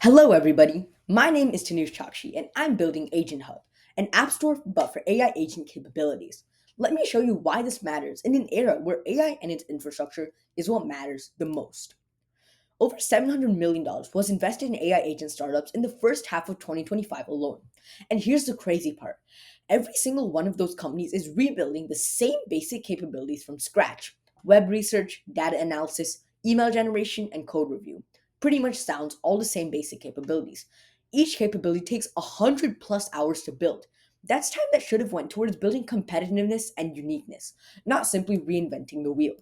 Hello, everybody. My name is Tanush Chakshi, and I'm building AgentHUB, an app store but for AI agent capabilities. Let me show you why this matters in an era where AI and its infrastructure is what matters the most. Over $700 million was invested in AI agent startups in the first half of 2025 alone. And here's the crazy part: every single one of those companies is rebuilding the same basic capabilities from scratch: web research, data analysis, email generation, and code review. Pretty much sounds all the same basic capabilities. Each capability takes 100 plus hours to build. That's time that should have went towards building competitiveness and uniqueness, not simply reinventing the wheel.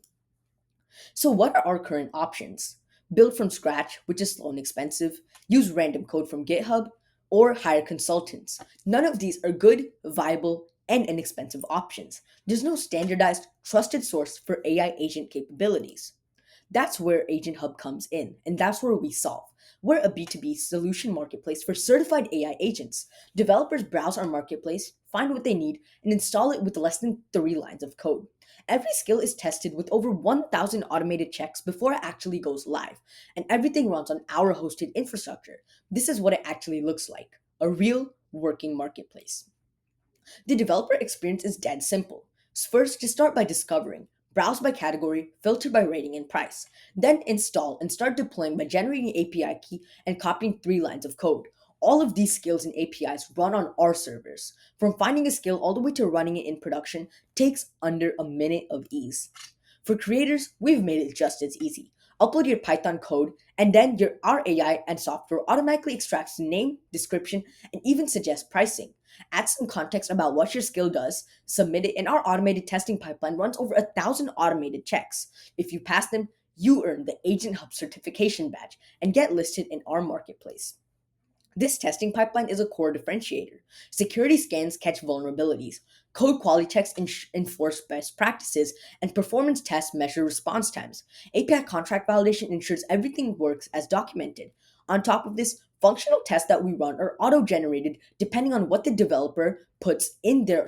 So, what are our current options? Build from scratch, which is slow and expensive, use random code from GitHub, or hire consultants. None of these are good, viable, and inexpensive options. There's no standardized, trusted source for AI agent capabilities. That's where AgentHUB comes in, and that's where we solve. We're a B2B solution marketplace for certified AI agents. Developers browse our marketplace, find what they need, and install it with less than 3 lines of code. Every skill is tested with over 1,000 automated checks before it actually goes live, and everything runs on our hosted infrastructure. This is what it actually looks like: a real working marketplace. The developer experience is dead simple. First, just start by discovering, browse by category, filter by rating and price. Then install and start deploying by generating an API key and copying 3 lines of code. All of these skills and APIs run on our servers. From finding a skill all the way to running it in production takes under a minute of ease. For creators, we've made it just as easy. Upload your Python code, and then our AI and software automatically extracts the name, description, and even suggests pricing. Add some context about what your skill does, submit it, and our automated testing pipeline runs over 1,000 automated checks. If you pass them, you earn the Agent Hub certification badge and get listed in our marketplace. This testing pipeline is a core differentiator. Security scans catch vulnerabilities, code quality checks enforce best practices, and performance tests measure response times. API contract validation ensures everything works as documented. On top of this, functional tests that we run are auto-generated depending on what the developer puts in their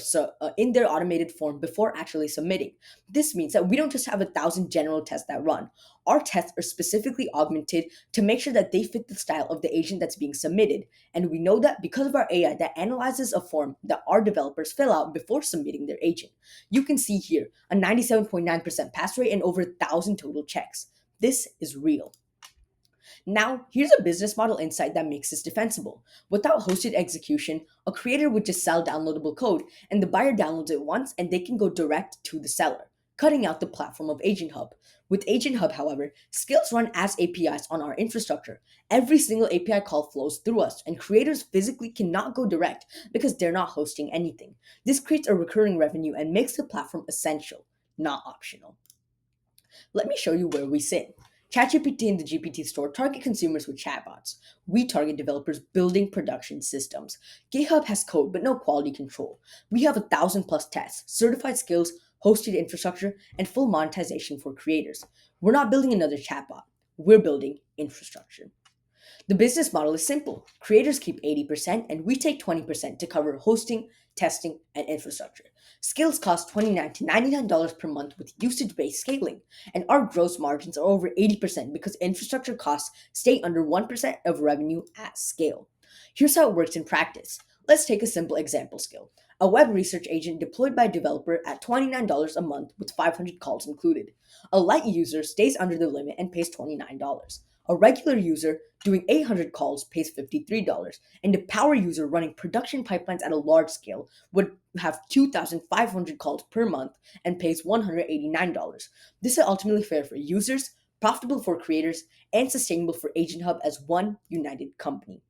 automated form before actually submitting. This means that we don't just have 1,000 general tests that run. Our tests are specifically augmented to make sure that they fit the style of the agent that's being submitted. And we know that because of our AI that analyzes a form that our developers fill out before submitting their agent. You can see here a 97.9% pass rate and over 1,000 total checks. This is real. Now, here's a business model insight that makes this defensible. Without hosted execution, a creator would just sell downloadable code, and the buyer downloads it once and they can go direct to the seller, cutting out the platform of AgentHUB. With AgentHUB, however, skills run as APIs on our infrastructure. Every single API call flows through us, and creators physically cannot go direct because they're not hosting anything. This creates a recurring revenue and makes the platform essential, not optional. Let me show you where we sit. ChatGPT and the GPT Store target consumers with chatbots. We target developers building production systems. GitHub has code but no quality control. We have 1,000 plus tests, certified skills, hosted infrastructure, and full monetization for creators. We're not building another chatbot. We're building infrastructure. The business model is simple. Creators keep 80% and we take 20% to cover hosting, testing, and infrastructure. Skills cost $29 to $99 per month with usage-based scaling, and our gross margins are over 80% because infrastructure costs stay under 1% of revenue at scale. Here's how it works in practice. Let's take a simple example skill. A web research agent deployed by a developer at $29 a month with 500 calls included. A light user stays under the limit and pays $29. A regular user doing 800 calls pays $53, and a power user running production pipelines at a large scale would have 2,500 calls per month and pays $189. This is ultimately fair for users, profitable for creators, and sustainable for AgentHUB as one united company.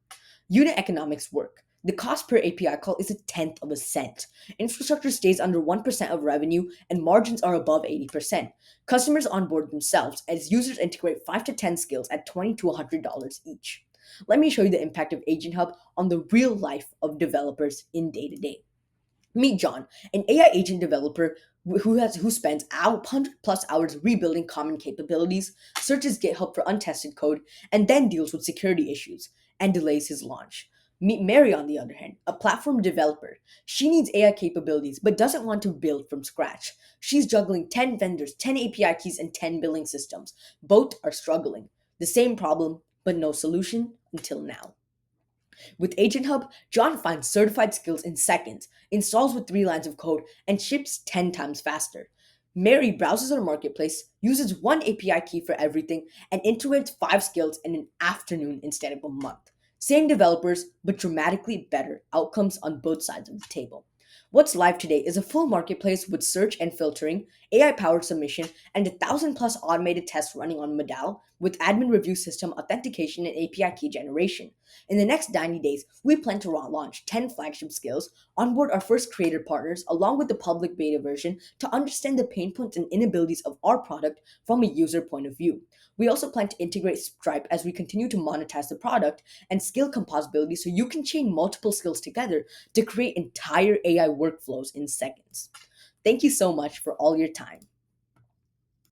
Unit economics work. The cost per API call is a tenth of a cent. Infrastructure stays under 1% of revenue, and margins are above 80%. Customers onboard themselves as users integrate 5 to 10 skills at $20 to $100 each. Let me show you the impact of AgentHUB on the real life of developers in day to day. Meet John, an AI agent developer who spends 100 plus hours rebuilding common capabilities, searches GitHub for untested code, and then deals with security issues and delays his launch. Meet Mary, on the other hand, a platform developer. She needs AI capabilities but doesn't want to build from scratch. She's juggling 10 vendors, 10 API keys, and 10 billing systems. Both are struggling. The same problem, but no solution? until now. With AgentHUB, John finds certified skills in seconds, installs with 3 lines of code, and ships 10 times faster. Mary browses our marketplace, uses one API key for everything, and integrates 5 skills in an afternoon instead of a month. Same developers, but dramatically better outcomes on both sides of the table. What's live today is a full marketplace with search and filtering, AI powered submission, and 1,000+ automated tests running on Medal with admin review system authentication and API key generation. In the next 90 days, we plan to launch 10 flagship skills, onboard our first creator partners along with the public beta version to understand the pain points and inabilities of our product from a user point of view. We also plan to integrate Stripe as we continue to monetize the product and skill composability so you can chain multiple skills together to create entire AI workflows in seconds. Thank you so much for all your time.